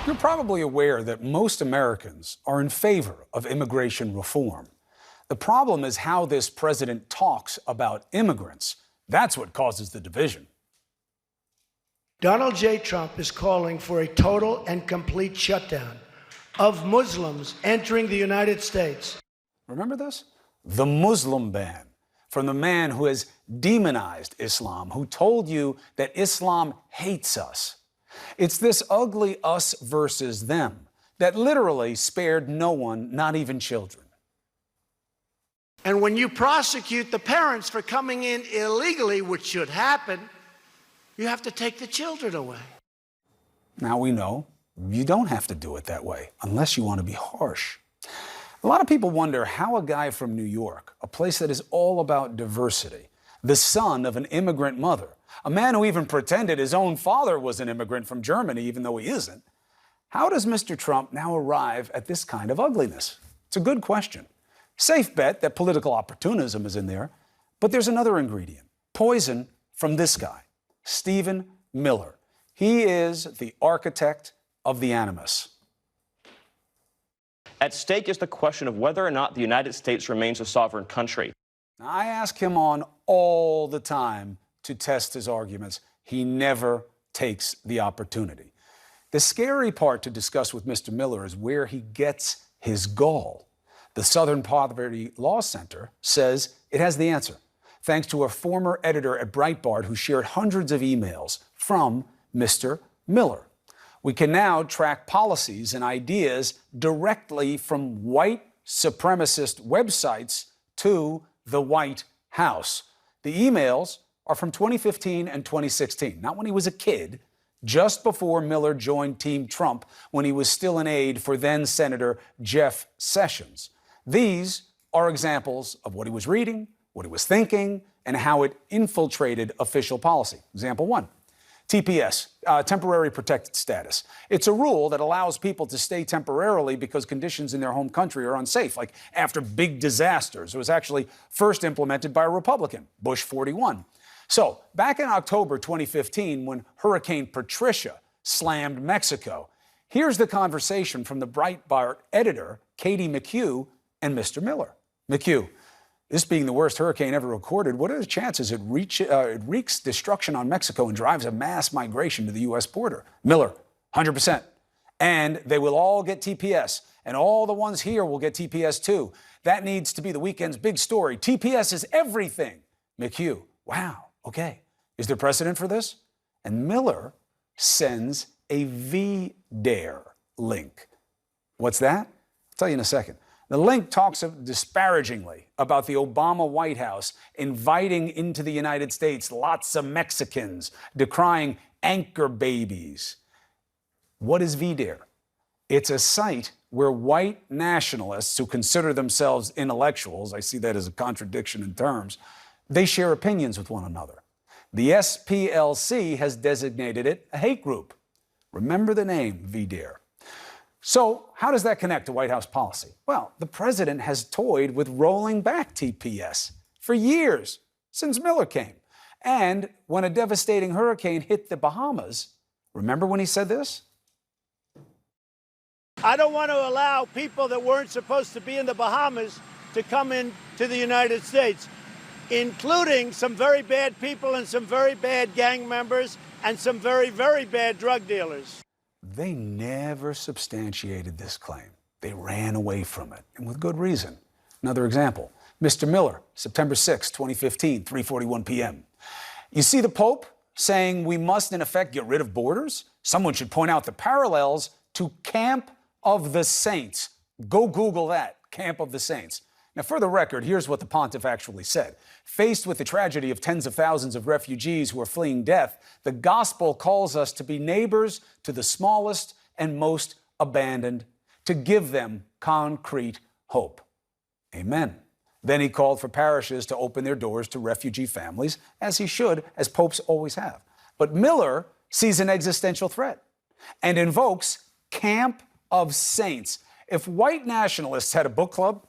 You're probably aware that most Americans are in favor of immigration reform. The problem is how this president talks about immigrants. That's what causes the division. Donald J. Trump is calling for a total and complete shutdown of Muslims entering the United States. Remember this? The Muslim ban, from the man who has demonized Islam, who told you that Islam hates us. It's this ugly us versus them that literally spared no one, not even children. And when you prosecute the parents for coming in illegally, which should happen, you have to take the children away. Now we know you don't have to do it that way unless you want to be harsh. A lot of people wonder how a guy from New York, a place that is all about diversity, the son of an immigrant mother, a man who even pretended his own father was an immigrant from Germany, even though he isn't, how does Mr. Trump now arrive at this kind of ugliness? It's a good question. Safe bet that political opportunism is in there, but there's another ingredient, poison from this guy, Stephen Miller. He is the architect of the animus. At stake is the question of whether or not the United States remains a sovereign country. Now, I ask him on all the time to test his arguments. He never takes the opportunity. The scary part to discuss with Mr. Miller is where he gets his gall. The Southern Poverty Law Center says it has the answer, thanks to a former editor at Breitbart who shared hundreds of emails from Mr. Miller. We can now track policies and ideas directly from white supremacist websites to the White House. The emails are from 2015 and 2016, not when he was a kid, just before Miller joined Team Trump when he was still an aide for then-Senator Jeff Sessions. These are examples of what he was reading, what he was thinking, and how it infiltrated official policy. Example 1. TPS, temporary protected status. It's a rule that allows people to stay temporarily because conditions in their home country are unsafe, like after big disasters. It was actually first implemented by a Republican, Bush 41. So, back in October 2015, when Hurricane Patricia slammed Mexico, here's the conversation from the Breitbart editor, Katie McHugh, and Mr. Miller. McHugh, this being the worst hurricane ever recorded, what are the chances it wreaks destruction on Mexico and drives a mass migration to the U.S. border? Miller, 100%. And they will all get TPS, and all the ones here will get TPS too. That needs to be the weekend's big story. TPS is everything. McHugh, wow, okay. Is there precedent for this? And Miller sends a VDare link. What's that? I'll tell you in a second. The link talks disparagingly about the Obama White House inviting into the United States lots of Mexicans, decrying anchor babies. What is VDare? It's a site where white nationalists who consider themselves intellectuals, I see that as a contradiction in terms, they share opinions with one another. The SPLC has designated it a hate group. Remember the name, VDare. So how does that connect to White House policy? Well, the president has toyed with rolling back TPS for years, since Miller came. And when a devastating hurricane hit the Bahamas, remember when he said this? I don't want to allow people that weren't supposed to be in the Bahamas to come into the United States, including some very bad people and some very bad gang members and some very, very bad drug dealers. They never substantiated this claim. They ran away from it, and with good reason. Another example, Mr. Miller, September 6, 2015, 3:41 p.m. You see the Pope saying we must, in effect, get rid of borders? Someone should point out the parallels to Camp of the Saints. Go Google that, Camp of the Saints. Now, for the record, here's what the pontiff actually said. Faced with the tragedy of tens of thousands of refugees who are fleeing death, the gospel calls us to be neighbors to the smallest and most abandoned, to give them concrete hope. Amen. Then he called for parishes to open their doors to refugee families, as he should, as popes always have. But Miller sees an existential threat and invokes Camp of Saints. If white nationalists had a book club,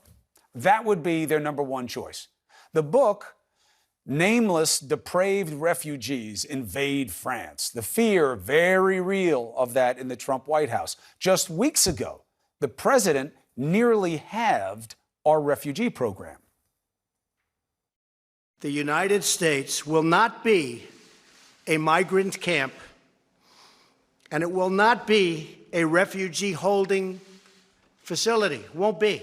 that would be their number one choice. The book Nameless, depraved refugees invade France. The fear, very real, of that in the Trump White House. Just weeks ago, the president nearly halved our refugee program. The United States will not be a migrant camp, and it will not be a refugee holding facility. Won't be.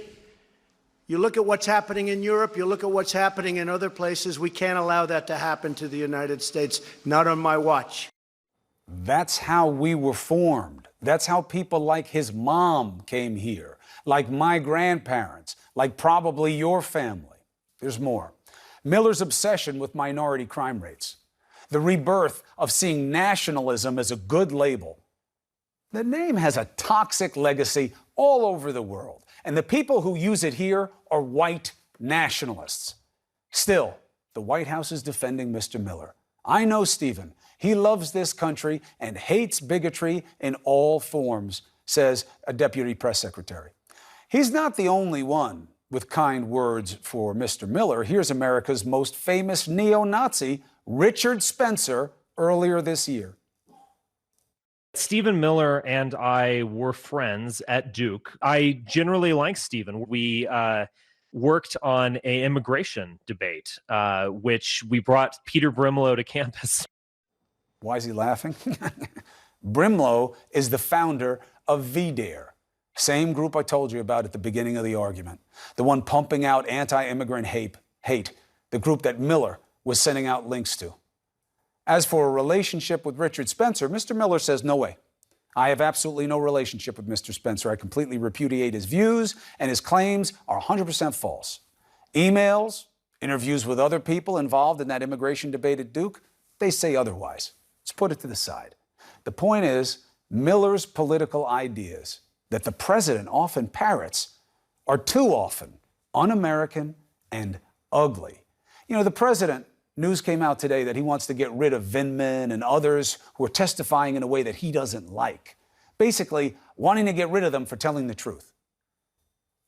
You look at what's happening in Europe, you look at what's happening in other places. We can't allow that to happen to the United States, not on my watch. That's how we were formed. That's how people like his mom came here, like my grandparents, like probably your family. There's more. Miller's obsession with minority crime rates, the rebirth of seeing nationalism as a good label. The name has a toxic legacy all over the world, and the people who use it here are white nationalists. Still, the White House is defending Mr. Miller. I know Stephen. He loves this country and hates bigotry in all forms, says a deputy press secretary. He's not the only one with kind words for Mr. Miller. Here's America's most famous neo-Nazi, Richard Spencer, earlier this year. Stephen Miller and I were friends at Duke. I generally like Stephen. We worked on an immigration debate, which we brought Peter Brimlow to campus. Why is he laughing? Brimlow is the founder of VDARE, same group I told you about at the beginning of the argument, the one pumping out anti-immigrant hate, the group that Miller was sending out links to. As for a relationship with Richard Spencer, Mr. Miller says, no way. I have absolutely no relationship with Mr. Spencer. I completely repudiate his views, and his claims are 100% false. Emails, interviews with other people involved in that immigration debate at Duke, they say otherwise. Let's put it to the side. The point is, Miller's political ideas that the president often parrots are too often un-American and ugly. You know, the president, news came out today that he wants to get rid of Vindman and others who are testifying in a way that he doesn't like, basically wanting to get rid of them for telling the truth.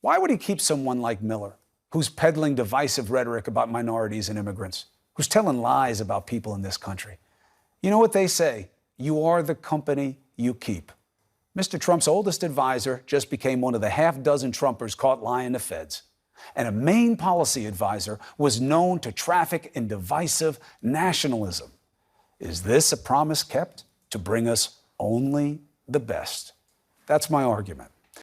Why would he keep someone like Miller, who's peddling divisive rhetoric about minorities and immigrants, who's telling lies about people in this country? You know what they say, you are the company you keep. Mr. Trump's oldest advisor just became one of the half-dozen Trumpers caught lying to feds. And a Maine policy advisor was known to traffic in divisive nationalism. Is this a promise kept to bring us only the best? That's my argument.